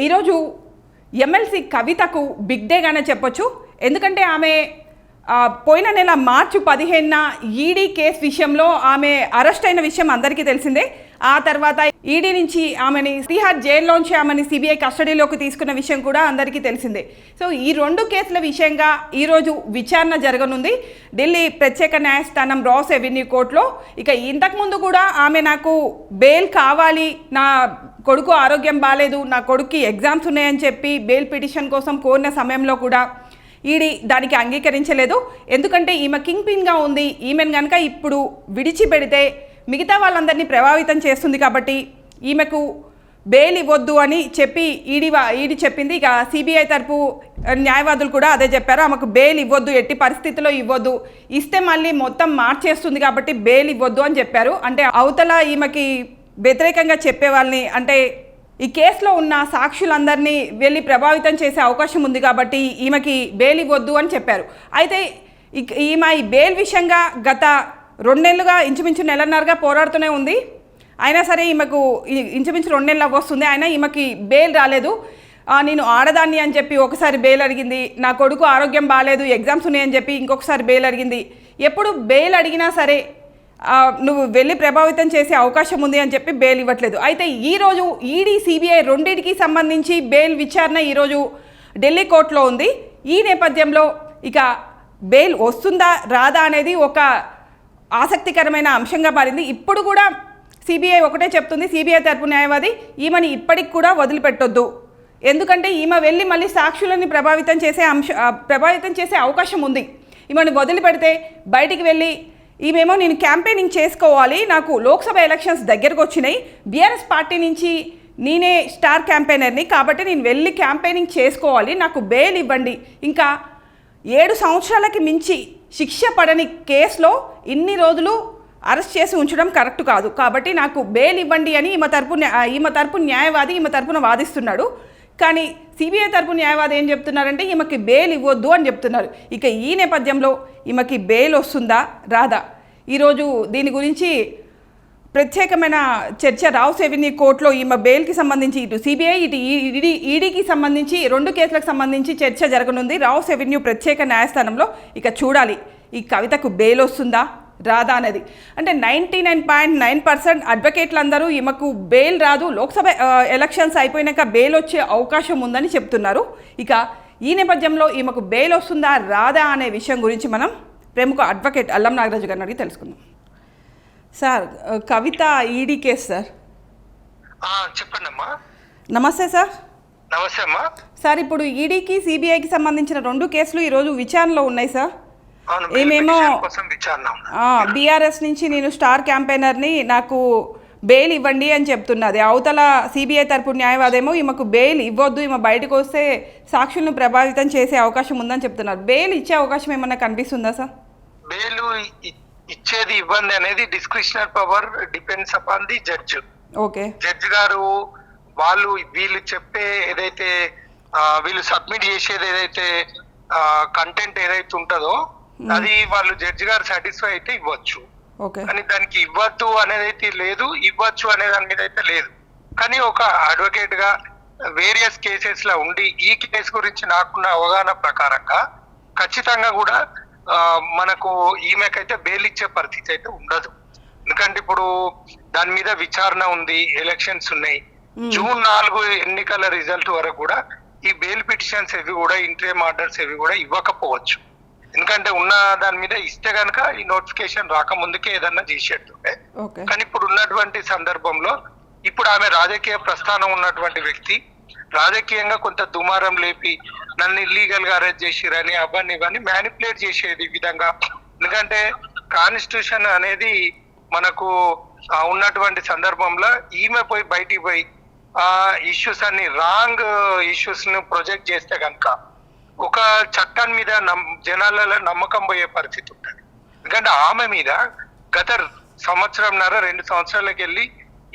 ఈరోజు ఎమ్మెల్సీ కవితకు బిగ్ డేగానే చెప్పొచ్చు. ఎందుకంటే ఆమె పోయిన నెల మార్చి 15న ఈడీ కేసు విషయంలో ఆమె అరెస్ట్ అయిన విషయం అందరికీ తెలిసిందే. ఆ తర్వాత ఈడీ నుంచి ఆమెని తిహార్ జైల్లోంచి ఆమెని సిబిఐ కస్టడీలోకి తీసుకున్న విషయం కూడా అందరికీ తెలిసిందే. సో ఈ రెండు కేసుల విషయంగా ఈరోజు విచారణ జరగనుంది ఢిల్లీ ప్రత్యేక న్యాయస్థానం రాస్ అవెన్యూ కోర్టులో. ఇక ఇంతకుముందు కూడా ఆమె నాకు బెయిల్ కావాలి, నా కొడుకు ఆరోగ్యం బాగాలేదు, నా కొడుక్కి ఎగ్జామ్స్ ఉన్నాయని చెప్పి బెయిల్ పిటిషన్ కోసం కోరిన సమయంలో కూడా ఈడీ దానికి అంగీకరించలేదు. ఎందుకంటే ఈమె కింగ్ పిన్గా ఉంది, ఈమెను కనుక ఇప్పుడు విడిచిపెడితే మిగతా వాళ్ళందరినీ ప్రభావితం చేస్తుంది కాబట్టి ఈమెకు బెయిల్ ఇవ్వద్దు అని చెప్పి ఈడీ చెప్పింది. ఇక సిబిఐ తరపు న్యాయవాదులు కూడా అదే చెప్పారు, ఆమెకు బెయిల్ ఇవ్వద్దు, ఎట్టి పరిస్థితిలో ఇవ్వద్దు, ఇస్తే మళ్ళీ మొత్తం మార్చేస్తుంది కాబట్టి బెయిల్ ఇవ్వద్దు అని చెప్పారు. అంటే అవతల ఈమెకి వ్యతిరేకంగా చెప్పే వాళ్ళని, అంటే ఈ కేసులో ఉన్న సాక్షులందరినీ వెళ్ళి ప్రభావితం చేసే అవకాశం ఉంది కాబట్టి ఈమెకి బెయిల్ ఇవ్వద్దు అని చెప్పారు. అయితే ఈమె ఈ బెయిల్ విషయంగా గత 2 నెలలుగా ఇంచుమించు నెలన్నరగా పోరాడుతూనే ఉంది. అయినా సరే ఈమెకు ఇంచుమించు 2 నెలలు అవ్వొస్తుంది, అయినా ఈమెకి బెయిల్ రాలేదు. నేను ఆడదాన్ని అని చెప్పి ఒకసారి బెయిల్ అడిగింది, నా కొడుకు ఆరోగ్యం బాగాలేదు, ఎగ్జామ్స్ ఉన్నాయని చెప్పి ఇంకొకసారి బెయిల్ అడిగింది. ఎప్పుడు బెయిల్ అడిగినా సరే నువ్వు వెళ్ళి ప్రభావితం చేసే అవకాశం ఉంది అని చెప్పి బెయిల్ ఇవ్వట్లేదు. అయితే ఈరోజు ఈడీ సిబిఐ రెండింటికి సంబంధించి బెయిల్ విచారణ ఈరోజు ఢిల్లీ కోర్టులో ఉంది. ఈ నేపథ్యంలో ఇక బెయిల్ వస్తుందా రాదా అనేది ఒక ఆసక్తికరమైన అంశంగా మారింది. ఇప్పుడు కూడా సిబిఐ ఒకటే చెప్తుంది, సిబిఐ తరపు న్యాయవాది ఈమెని ఇప్పటికి కూడా వదిలిపెట్టొద్దు, ఎందుకంటే ఈమె వెళ్ళి మళ్ళీ సాక్షులని ప్రభావితం చేసే అవకాశం ఉంది. ఈమెను వదిలిపెడితే బయటికి వెళ్ళి ఈమెమో నేను క్యాంపెయినింగ్ చేసుకోవాలి, నాకు లోక్సభ ఎలక్షన్స్ దగ్గరకు వచ్చినాయి, బీఆర్ఎస్ పార్టీ నుంచి నేనే స్టార్ క్యాంపెయినర్ని కాబట్టి నేను వెళ్ళి క్యాంపెయినింగ్ చేసుకోవాలి, నాకు బెయిల్ ఇవ్వండి, ఇంకా 7 సంవత్సరాలకి మించి శిక్ష పడని కేసులో ఇన్ని రోజులు అరెస్ట్ చేసి ఉంచడం కరెక్ట్ కాదు, కాబట్టి నాకు బెయిల్ ఇవ్వండి అని ఈమె తరపు న్యాయవాది ఈమె తరపున వాదిస్తున్నాడు. కానీ సిబిఐ తరపు న్యాయవాది ఏం చెప్తున్నారంటే ఈమెకి బెయిల్ ఇవ్వద్దు అని చెప్తున్నారు. ఇక ఈ నేపథ్యంలో ఈమెకి బెయిల్ వస్తుందా రాదా, ఈరోజు దీని గురించి ప్రత్యేకమైన చర్చ రాస్ అవెన్యూ కోర్టులో ఈమె బెయిల్కి సంబంధించి ఇటు సిబిఐ ఇటు ఈడీకి సంబంధించి 2 కేసులకు సంబంధించి చర్చ జరగనుంది రాస్ అవెన్యూ ప్రత్యేక న్యాయస్థానంలో. ఇక చూడాలి ఈ కవితకు బెయిల్ వస్తుందా రాదా అనేది. అంటే 99.9% అడ్వకేట్లందరూ ఈమెకు బెయిల్ రాదు, లోక్సభ ఎలక్షన్స్ అయిపోయినాక బెయిల్ వచ్చే అవకాశం ఉందని చెప్తున్నారు. ఇక ఈ నేపథ్యంలో ఈమెకు బెయిల్ వస్తుందా రాదా అనే విషయం గురించి మనం ప్రముఖ అడ్వకేట్ అల్లం నాగరాజు గారిని అడిగి తెలుసుకుందాం. సార్, కవిత ఈడీ కేసు సార్. చెప్పండి అమ్మా. నమస్తే సార్. నమస్తే అమ్మా. సార్, ఇప్పుడు ఈడీకి సిబిఐకి సంబంధించిన 2 కేసులు ఈరోజు విచారణలో ఉన్నాయి సార్. ఏమేమో బీఆర్ఎస్ నుంచి నేను స్టార్ క్యాంపెయినర్ని, నాకు బెయిల్ ఇవ్వండి అని చెప్తున్నది. అవతల సిబిఐ తరపు న్యాయవాదేమో ఈమెకు బెయిల్ ఇవ్వద్దు, ఈమె బయటకు వస్తే సాక్షులను ప్రభావితం చేసే అవకాశం ఉందని చెప్తున్నారు. బెయిల్ ఇచ్చే అవకాశం ఏమన్నా కనిపిస్తుందా సార్? బెయిల్ ఇచ్చేది ఇవ్వండి అనేది discretional power depends upon the judge. Okay, judge గారు వీళ్ళు చెప్పే ఏదైతే వీళ్ళు సబ్మిట్ చేసేది ఏదైతే కంటెంట్ ఏదైతే ఉంటుందో అది వాళ్ళు జడ్జి గారు సాటిస్ఫై అయితే ఇవ్వచ్చు. కానీ దానికి ఇవ్వద్దు అనేది అయితే లేదు, ఇవ్వచ్చు అనే దాని మీద అయితే లేదు. కానీ ఒక అడ్వకేట్ గా వేరియస్ కేసెస్ లో ఉండి ఈ కేసు గురించి నాకున్న అవగాహన ప్రకారంగా ఖచ్చితంగా కూడా మనకు ఈమెకైతే బెయిల్ ఇచ్చే పరిస్థితి అయితే ఉండదు. ఎందుకంటే ఇప్పుడు దాని మీద విచారణ ఉంది, ఎలక్షన్స్ ఉన్నాయి, జూన్ 4 ఎన్నికల రిజల్ట్ వరకు కూడా ఈ బెయిల్ పిటిషన్స్ ఏవి కూడా ఇంట్రీమ్ ఆర్డర్స్ ఏవి కూడా ఇవ్వకపోవచ్చు. ఎందుకంటే ఉన్న దాని మీద ఇస్తే కనుక ఈ నోటిఫికేషన్ రాకముందుకే ఏదన్నా చేసేట్టుండే. కానీ ఇప్పుడు ఉన్నటువంటి సందర్భంలో ఇప్పుడు ఆమె రాజకీయ ప్రస్థానం ఉన్నటువంటి వ్యక్తి, రాజకీయంగా కొంత దుమారం లేపి నన్ను ఇల్లీగల్ గా అరెస్ట్ చేసిరని ఇవన్నీ మ్యానిపులేట్ చేసేది విధంగా. ఎందుకంటే కాన్స్టిట్యూషన్ అనేది మనకు ఉన్నటువంటి సందర్భంలో ఈమె బయటికి పోయి ఆ ఇష్యూస్ అన్ని రాంగ్ ఇష్యూస్ ను ప్రొజెక్ట్ చేస్తే కనుక ఒక చట్టం మీద జనాలలో నమ్మకం పోయే పరిస్థితి ఉంటుంది. ఎందుకంటే ఆమె మీద గత 1.5-2 సంవత్సరాలకు వెళ్ళి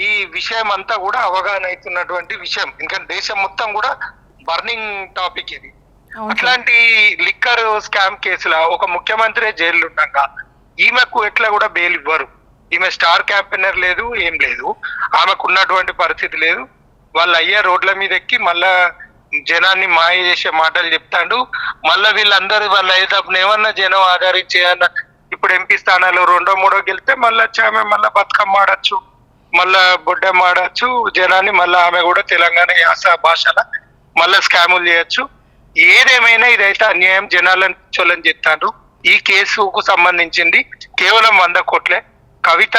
ఈ విషయం అంతా కూడా అవగాహన అవుతున్నటువంటి విషయం. ఎందుకంటే దేశం మొత్తం కూడా బర్నింగ్ టాపిక్ ఇది. అట్లాంటి లిక్కర్ స్కామ్ కేసులో ఒక ముఖ్యమంత్రి జైలు ఉండగా ఈమెకు ఎట్లా కూడా బెయిల్ ఇవ్వరు. ఈమె స్టార్ క్యాంపెయినర్ లేదు, ఏం లేదు, ఆమెకు ఉన్నటువంటి పరిస్థితి లేదు. వాళ్ళ అయ్యా రోడ్ల మీద ఎక్కి మళ్ళా జనాన్ని మాయ చేసే మాటలు చెప్తాడు. మళ్ళా వీళ్ళందరూ వాళ్ళ అయ్యేటప్పుడు ఏమన్నా జనం ఆదరించే అన్న ఇప్పుడు ఎంపీ స్థానాలు 2 3 గెలిస్తే మళ్ళీ వచ్చి ఆమె మళ్ళా బతుకమ్మ ఆడచ్చు, మళ్ళా బొడ్డమ్మ ఆడచ్చు, జనాన్ని మళ్ళా ఆమె కూడా తెలంగాణ యాస భాషల మళ్ళా స్కాములు చేయొచ్చు. ఏదేమైనా ఇదైతే అన్యాయం, జనాలను చోళం చెప్తాడు. ఈ కేసుకు సంబంధించింది కేవలం 100 కోట్లే. కవిత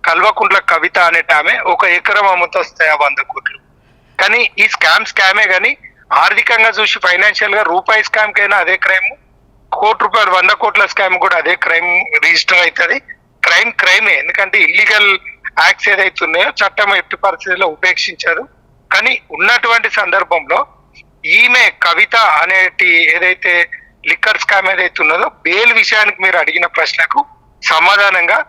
కల్వకుంట్ల కవిత అనేట ఆమె 1 ఎకరం అమ్మతో వస్తాయి ఆ 100 కోట్లు. కానీ ఈ స్కామే కానీ ఆర్థికంగా చూసి ఫైనాన్షియల్ గా రూపాయి స్కామ్ కైనా అదే క్రైమ్, ₹1 100 కోట్ల స్కామ్ కూడా అదే క్రైమ్ రిజిస్టర్ అవుతుంది. క్రైమే, ఎందుకంటే ఇల్లీగల్ యాక్ట్స్ ఏదైతే ఉన్నాయో చట్టం ఎట్టి పరిస్థితుల్లో ఉపేక్షించారు. కానీ ఉన్నటువంటి సందర్భంలో ఈమె కవిత అనేటి ఏదైతే లిక్కర్ స్కామ్ ఏదైతే ఉన్నదో బెయిల్ విషయానికి మీరు అడిగిన ప్రశ్నకు సమాధానంగా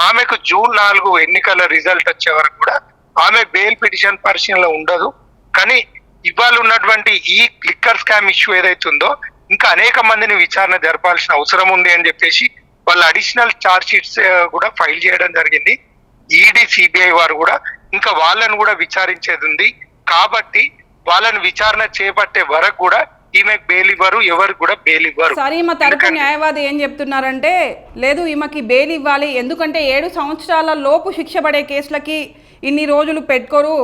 ఆమెకు జూన్ 4 ఎన్నికల రిజల్ట్ వచ్చే వరకు కూడా ఆమె బెయిల్ పిటిషన్ పరిశీలనలో ఉండదు. కానీ ఇవాళ ఉన్నటువంటి ఈ లిక్కర్ స్కామ్ ఇష్యూ ఏదైతే ఉందో ఇంకా అనేక మందిని విచారణ జరపాల్సిన అవసరం ఉంది అని చెప్పేసి వాళ్ళ అడిషనల్ ఛార్జ్ షీట్స్ కూడా ఫైల్ చేయడం జరిగింది. ఈడీ సిబిఐ వారు కూడా ఇంకా వాళ్ళను కూడా విచారించేది ఉంది. కాబట్టి వాళ్ళని విచారణ చేపట్టే వరకు కూడా ఈమె బెయిల్ ఇవ్వరు, ఎవరికి కూడా బెయిల్ ఇవ్వరు. సరే, ఈమె తరపు న్యాయవాది ఏం చెప్తున్నారంటే లేదు ఈమెకి బెయిల్ ఇవ్వాలి, ఎందుకంటే 7 సంవత్సరాల లోపు శిక్ష పడే కేసులకి ఇన్ని రోజులు పెట్టుకోరు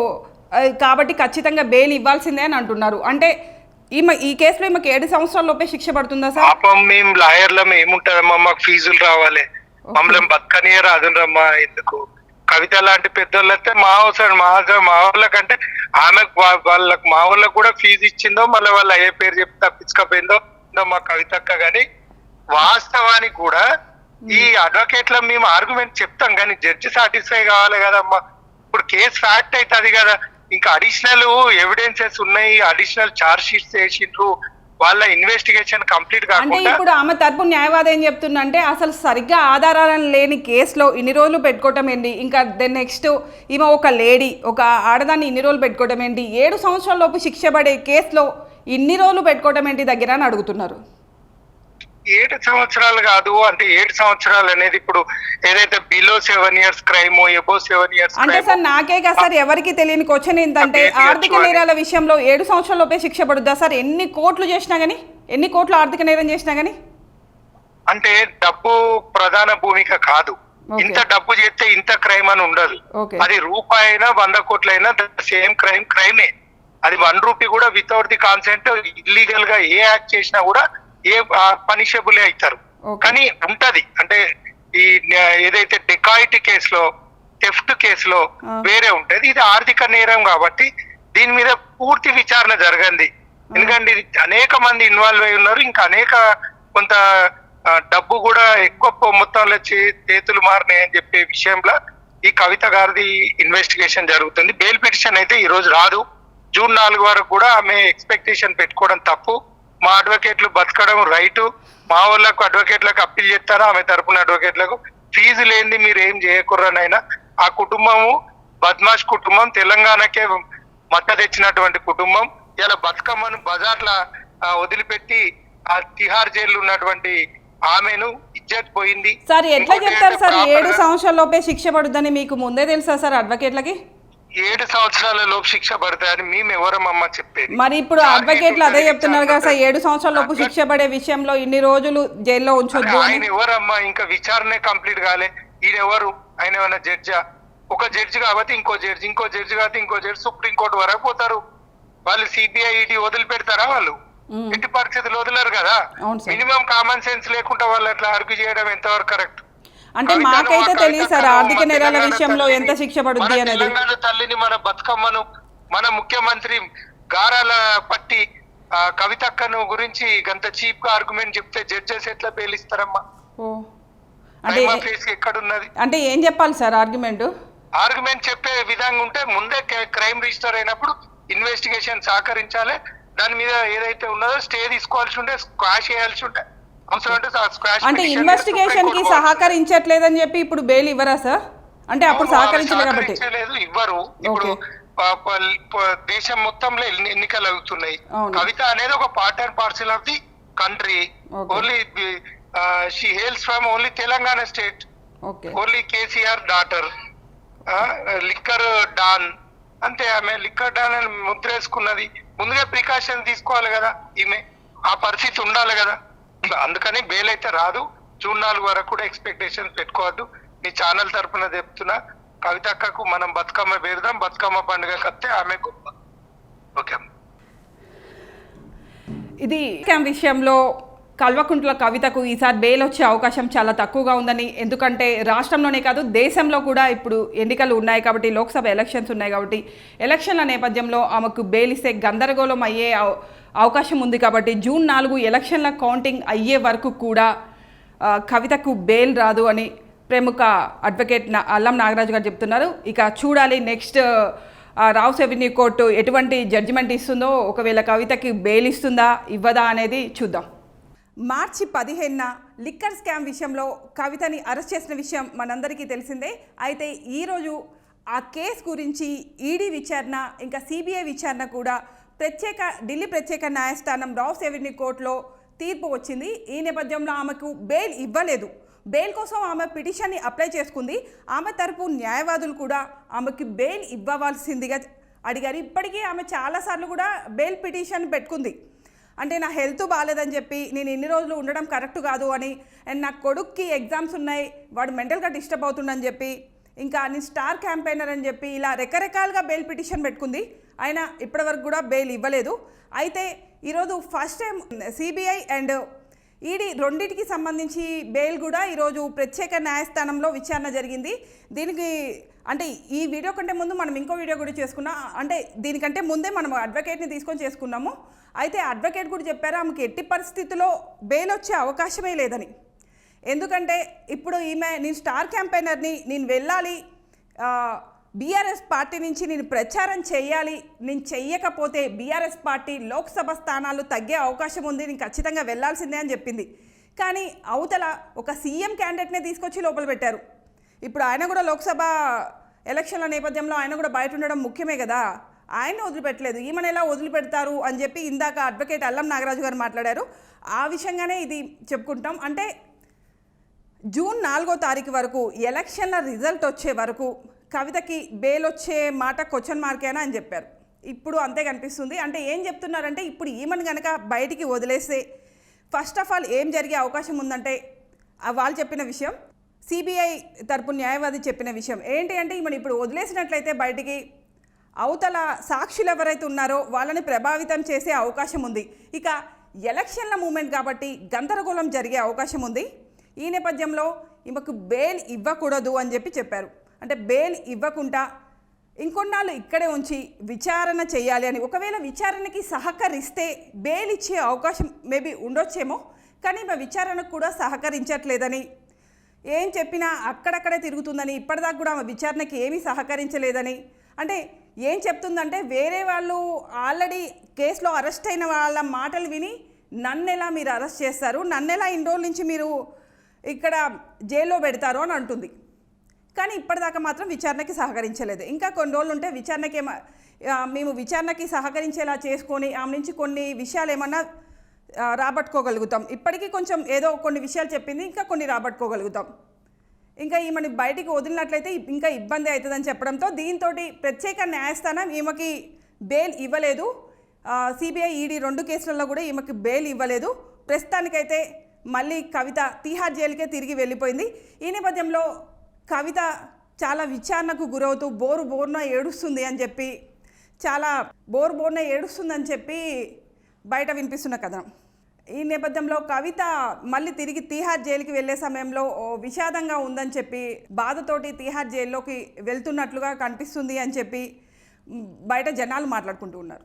కాబట్టి ఖచ్చితంగా బెయిల్ ఇవ్వాల్సిందే అని అంటున్నారు. అంటే ఈ కేసులో ఈమెకి 7 సంవత్సరాల లోపే శిక్ష పడుతుందా సార్? పాపం మేము లాయర్లం ఏముంటారమ్మా, మాకు ఫీజులు రావాలి, మమ్మల్ని బతకనియే రాదురమ్మా. ఎందుకు కవిత లాంటి పెద్దోళ్ళు అయితే మా వాళ్ళకంటే ఆమెకు వాళ్ళకి మా వాళ్ళకి కూడా ఫీజు ఇచ్చిందో మళ్ళీ వాళ్ళు అయ్యే పేరు చెప్పి తప్పించుకపోయిందో మా కవితక్క. కానీ వాస్తవానికి కూడా ఈ అడ్వకేట్ల మేము ఆర్గ్యుమెంట్ చెప్తాం కానీ జడ్జి సాటిస్ఫై కావాలి కదమ్మా. ఇప్పుడు కేసు ఫ్యాక్ట్ అవుతుంది కదా, ఇంకా అడిషనల్ ఎవిడెన్సెస్ ఉన్నాయి, అడిషనల్ ఛార్జ్ షీట్స్ వేసిండ్రు, వాళ్ళ ఇన్వెస్టిగేషన్ కంప్లీట్ అంటే కాకుండా. ఇప్పుడు ఆమె తరపు న్యాయవాది ఏం చెప్తుందంటే అసలు సరిగ్గా ఆధారాలను లేని కేసులో ఇన్ని రోజులు పెట్టుకోవటం ఏంటి, ఇంకా దెన్ నెక్స్ట్ ఈమె ఒక లేడీ, ఒక ఆడదాన్ని ఇన్ని రోజులు పెట్టుకోవటం ఏంటి, 7 సంవత్సరాల లోపు శిక్ష పడే కేసులో ఇన్ని రోజులు పెట్టుకోవటం ఏంటి దగ్గర అని అడుగుతున్నారు. 7 సంవత్సరాలు కాదు అంటే 7 సంవత్సరాలు అనేది ఇప్పుడు ఏదైతే below 7 years crime, above 7 years అంటే సార్ నాకే కదా సార్ ఎవరికి తెలియని క్వశ్చన్ ఏంటంటే ఆర్థిక నేరాల విషయంలో 7 సంవత్సరాల లోపే శిక్ష పడుద్దా సార్? ఎన్ని కోట్లు చేసినా గానీ, ఎన్ని కోట్లు ఆర్థిక నేరం చేసినా గానీ? అంటే డబ్బు ప్రధాన భూమిక కాదు. ఇంత డబ్బు చేస్తే ఇంత క్రైమ్ అని ఉండదు. అది రూపాయి అయినా 100 కోట్లైనా సేమ్ క్రైమే. అది 1 రూపీ కూడా వితౌట్ ది కాన్సెంట్ ఇల్లీగల్ గా ఏ యాక్ట్ చేసినా కూడా ఏ పనిషబుల్ అవుతారు. కానీ ఉంటది అంటే ఈ ఏదైతే డెకాయిటీ కేసులో, థెఫ్ట్ కేసులో వేరే ఉంటది. ఇది ఆర్థిక నేరం కాబట్టి దీని మీద పూర్తి విచారణ జరగండి. ఎందుకంటే ఇది అనేక మంది ఇన్వాల్వ్ అయి ఉన్నారు, ఇంకా అనేక కొంత డబ్బు కూడా ఎక్కువ మొత్తంలో చేతులు మారినాయని చెప్పే విషయంలో ఈ కవిత గారిది ఇన్వెస్టిగేషన్ జరుగుతుంది. బెయిల్ పిటిషన్ అయితే ఈ రోజు రాదు. జూన్ 4 వరకు కూడా ఆమె ఎక్స్పెక్టేషన్ పెట్టుకోవడం తప్పు. మా అడ్వకేట్లు బతకడం రైటు. మా వాళ్ళకు అడ్వకేట్లకు అప్పీల్ చేస్తారా, ఆమె తరపున అడ్వకేట్లకు ఫీజు లేనిది మీరు ఏం చేయకూడనైనా. ఆ కుటుంబము బద్మాష్ కుటుంబం, తెలంగాణకే మట్ట తెచ్చినటువంటి కుటుంబం. ఇలా బతుకమ్మను బజార్ల వదిలిపెట్టి ఆ తిహార్ జైలు ఉన్నటువంటి ఆమెను ఇజ్జత్ పోయింది. సార్ ఎట్లా చెప్తారు సార్ 7 సంవత్సరాల లోపే శిక్ష పడుద్దని? మీకు ముందే తెలుసా సార్ అడ్వకేట్లకి? 7 సంవత్సరాల లోపు శిక్ష పడతాయని మేము ఎవరమ్మా చెప్పేది? మరి ఇప్పుడు అడ్వకేట్లు అదే చెప్తున్నారు కదా సార్, 7 సంవత్సరాల లోపు శిక్ష పడే విషయంలో ఇన్ని రోజులు జైల్లో ఉంచొద్దు. ఆయన ఎవరమ్మా? ఇంకా విచారణ కంప్లీట్ కాలే. ఈయన ఎవరు? ఆయన ఏమన్నా జడ్జా? ఒక జడ్జి కాబట్టి ఇంకో జడ్జి, ఇంకో జడ్జి కాబట్టి ఇంకో జడ్జి, సుప్రీంకోర్టు వరకు పోతారు. వాళ్ళు సిబిఐ ఈడీ వదిలిపెడతారా? వాళ్ళు ఎట్టి పరిస్థితులు వదిలేరు కదా. మినిమం కామన్ సెన్స్ లేకుండా వాళ్ళు అట్లా ఆర్గ్యూ చేయడం ఎంతవరకు కరెక్ట్? అంటే మాకైతే తెలియదు సార్ ఆర్థిక నేరాల విషయంలో ఎంత శిక్ష పడుద్ది అనేది. తెలంగాణ తల్లిని, మన బతుకమ్మను, మన ముఖ్యమంత్రి గారాల పట్టి కవితక్కను గురించి గంత చీప్ గా ఆర్గ్యుమెంట్ చెప్తే జడ్జెస్ ఎట్లా పేలిస్తారమ్మా? ఎక్కడున్నది అంటే ఏం చెప్పాలి సార్ ఆర్గ్యుమెంట్? ఆర్గ్యుమెంట్ చెప్పే విధంగా ఉంటే ముందే క్రైమ్ రిజిస్టర్ అయినప్పుడు ఇన్వెస్టిగేషన్ సహకరించాలి. దాని మీద ఏదైతే ఉన్నదో స్టే తీసుకోవాల్సి ఉంటే, స్క్వాష్ చేయాల్సి ఉంటే, అంటే ఇన్వెస్టిగేషన్ కి సహకరించట్లేదని చెప్పి ఇప్పుడు బెయిల్ ఇవ్వరా సార్? అంటే అప్పుడు సహకరించలేదు కాబట్టి ఇవ్వరు. ఇప్పుడు దేశం మొత్తంలో ఎన్నికలు అవుతున్నాయి. కవిత అనేది ఒక part and parcel of the country. Only she hails from only Telangana state. Only KCR daughter, liquor don, అంతే. ఆమె లిక్కర్ డాన్ అని ముద్రేసుకున్నది, ముందుగా ప్రికాషన్ తీసుకోవాలి కదా ఈమె, ఆ పరిస్థితి ఉండాలి కదా. అందుకని బెయిల్ అయితే రాదు. జూన్ 4 వరకు కూడా ఎక్స్పెక్టేషన్ పెట్టుకోవద్దు. మీ ఛానల్ తరఫున చెప్తున్నా, కవితక్కకు మనం బతుకమ్మ పేరుదాం, బతుకమ్మ పండుగ కత్తే ఆమె గొప్ప. ఓకే. ఇది స్కామ్ విషయంలో కల్వకుంట్ల కవితకు ఈసారి బెయిల్ వచ్చే అవకాశం చాలా తక్కువగా ఉందని, ఎందుకంటే రాష్ట్రంలోనే కాదు దేశంలో కూడా ఇప్పుడు ఎన్నికలు ఉన్నాయి కాబట్టి, లోక్సభ ఎలక్షన్స్ ఉన్నాయి కాబట్టి, ఎలక్షన్ల నేపథ్యంలో ఆమెకు బెయిల్ ఇస్తే గందరగోళం అయ్యే అవకాశం ఉంది కాబట్టి, జూన్ 4 ఎలక్షన్ల కౌంటింగ్ అయ్యే వరకు కూడా కవితకు బెయిల్ రాదు అని ప్రముఖ అడ్వకేట్ అల్లం నాగరాజు గారు చెప్తున్నారు. ఇక చూడాలి నెక్స్ట్ రావుస్ అవెన్యూ కోర్టు ఎటువంటి జడ్జిమెంట్ ఇస్తుందో, ఒకవేళ కవితకి బెయిల్ ఇస్తుందా ఇవ్వదా అనేది చూద్దాం. మార్చి 15న లిక్కర్ స్కామ్ విషయంలో కవితని అరెస్ట్ చేసిన విషయం మనందరికీ తెలిసిందే. అయితే ఈరోజు ఆ కేసు గురించి ఈడీ విచారణ, ఇంకా సిబిఐ విచారణ కూడా ఢిల్లీ ప్రత్యేక న్యాయస్థానం రావుస్ అవెన్యూ కోర్టులో తీర్పు వచ్చింది. ఈ నేపథ్యంలో ఆమెకు బెయిల్ ఇవ్వలేదు. బెయిల్ కోసం ఆమె పిటిషన్ని అప్లై చేసుకుంది. ఆమె తరపు న్యాయవాదులు కూడా ఆమెకి బెయిల్ ఇవ్వవలసిందిగా అడిగారు. ఇప్పటికీ ఆమె చాలాసార్లు కూడా బెయిల్ పిటిషన్ పెట్టుకుంది. అంటే నా హెల్త్ బాగాలేదని చెప్పి, నేను ఇన్ని రోజులు ఉండడం కరెక్ట్ కాదు అని, అండ్ నా కొడుక్కి ఎగ్జామ్స్ ఉన్నాయి, వాడు మెంటల్గా డిస్టర్బ్ అవుతుందని చెప్పి, ఇంకా నేను స్టార్ క్యాంపెయినర్ అని చెప్పి, ఇలా రకరకాలుగా బెయిల్ పిటిషన్ పెట్టుకుంది. అయినా ఇప్పటివరకు కూడా బెయిల్ ఇవ్వలేదు. అయితే ఈరోజు first time CBI and ED రెండింటికి సంబంధించి బెయిల్ కూడా ఈరోజు ప్రత్యేక న్యాయస్థానంలో విచారణ జరిగింది. దీనికి అంటే ఈ వీడియో కంటే ముందు మనం ఇంకో వీడియో కూడా చేసుకున్నాం. అంటే దీనికంటే ముందే మనం అడ్వకేట్ని తీసుకొని చేసుకున్నాము. అయితే అడ్వకేట్ కూడా చెప్పారు ఆమెకి ఎట్టి పరిస్థితుల్లో బెయిల్ వచ్చే అవకాశమే లేదని. ఎందుకంటే ఇప్పుడు ఈమె, నేను స్టార్ క్యాంపెయినర్ని, నేను వెళ్ళాలి, బీఆర్ఎస్ పార్టీ నుంచి నేను ప్రచారం చేయాలి, నేను చెయ్యకపోతే బీఆర్ఎస్ పార్టీ లోక్సభ స్థానాలు తగ్గే అవకాశం ఉంది, నేను ఖచ్చితంగా వెళ్ళాల్సిందే అని చెప్పింది. కానీ అవతల ఒక సీఎం క్యాండిడేట్నే తీసుకొచ్చి లోపల పెట్టారు. ఇప్పుడు ఆయన కూడా లోక్సభ ఎలక్షన్ల నేపథ్యంలో ఆయన కూడా బయట ఉండడం ముఖ్యమే కదా, ఆయన వదిలిపెట్టలేదు. ఈమెను ఎలా వదిలిపెడతారు అని చెప్పి ఇందాక అడ్వకేట్ అల్లం నాగరాజు గారు మాట్లాడారు. ఆ విషయంగానే ఇది చెప్పుకుంటాం. అంటే జూన్ 4వ తారీఖు వరకు, ఎలక్షన్ల రిజల్ట్ వచ్చే వరకు కవితకి బెయిల్ వచ్చే మాట క్వశ్చన్ మార్కేనా అని చెప్పారు. ఇప్పుడు అంతే కనిపిస్తుంది. అంటే ఏం చెప్తున్నారంటే, ఇప్పుడు ఈమెను కనుక బయటికి వదిలేస్తే ఫస్ట్ ఆఫ్ ఆల్ ఏం జరిగే అవకాశం ఉందంటే, వాళ్ళు చెప్పిన విషయం, సిబిఐ తరపు న్యాయవాది చెప్పిన విషయం ఏంటి అంటే, ఈమెను ఇప్పుడు వదిలేసినట్లయితే బయటికి అవతల సాక్షులు ఎవరైతే ఉన్నారో వాళ్ళని ప్రభావితం చేసే అవకాశం ఉంది. ఇక ఎలక్షన్ల మూమెంట్ కాబట్టి గందరగోళం జరిగే అవకాశం ఉంది. ఈ నేపథ్యంలో ఈమెకు బెయిల్ ఇవ్వకూడదు అని చెప్పారు. అంటే బెయిల్ ఇవ్వకుండా ఇంకొన్నాళ్ళు ఇక్కడే ఉంచి విచారణ చేయాలి అని. ఒకవేళ విచారణకి సహకరిస్తే బెయిల్ ఇచ్చే అవకాశం మేబీ ఉండొచ్చేమో, కానీ ఈమె విచారణకు కూడా సహకరించట్లేదని, ఏం చెప్పినా అక్కడక్కడే తిరుగుతుందని, ఇప్పటిదాకా కూడా ఆమె విచారణకి ఏమీ సహకరించలేదని. అంటే ఏం చెప్తుందంటే, వేరే వాళ్ళు ఆల్రెడీ కేసులో అరెస్ట్ అయిన వాళ్ళ మాటలు విని నన్నెలా మీరు అరెస్ట్ చేస్తారు, నన్నెలా ఇన్ని రోజుల నుంచి మీరు ఇక్కడ జైల్లో పెడతారు అని అంటుంది. కానీ ఇప్పటిదాకా మాత్రం విచారణకి సహకరించలేదు. ఇంకా కొన్ని రోజులు ఉంటే మేము విచారణకి సహకరించేలా చేసుకొని ఆమె నుంచి కొన్ని విషయాలు ఏమన్నా రాబట్టుకోగలుగుతాం. ఇప్పటికీ కొంచెం ఏదో కొన్ని విషయాలు చెప్పింది, ఇంకా కొన్ని రాబట్టుకోగలుగుతాం. ఇంకా ఈమెని బయటికి వదిలినట్లయితే ఇంకా ఇబ్బంది అవుతుందని చెప్పడంతో దీంతో ప్రత్యేక న్యాయస్థానం ఈమెకి బెయిల్ ఇవ్వలేదు. సిబిఐ ఈడీ 2 కేసులలో కూడా ఈమెకి బెయిల్ ఇవ్వలేదు. ప్రస్తుతానికైతే మళ్ళీ కవిత తీహార్ జైలుకే తిరిగి వెళ్ళిపోయింది. ఈ నేపథ్యంలో కవిత చాలా విచారణకు గురవుతూ బోరున ఏడుస్తుంది అని చెప్పి, చాలా బోరున ఏడుస్తుందని చెప్పి బయట వినిపిస్తున్న కథనం. ఈ నేపథ్యంలో కవిత మళ్ళీ తిరిగి తీహార్ జైలుకి వెళ్ళే సమయంలో విషాదంగా ఉందని చెప్పి, బాధతోటి తీహార్ జైల్లోకి వెళ్తున్నట్లుగా కనిపిస్తుంది అని చెప్పి బయట జనాలు మాట్లాడుకుంటూ ఉన్నారు.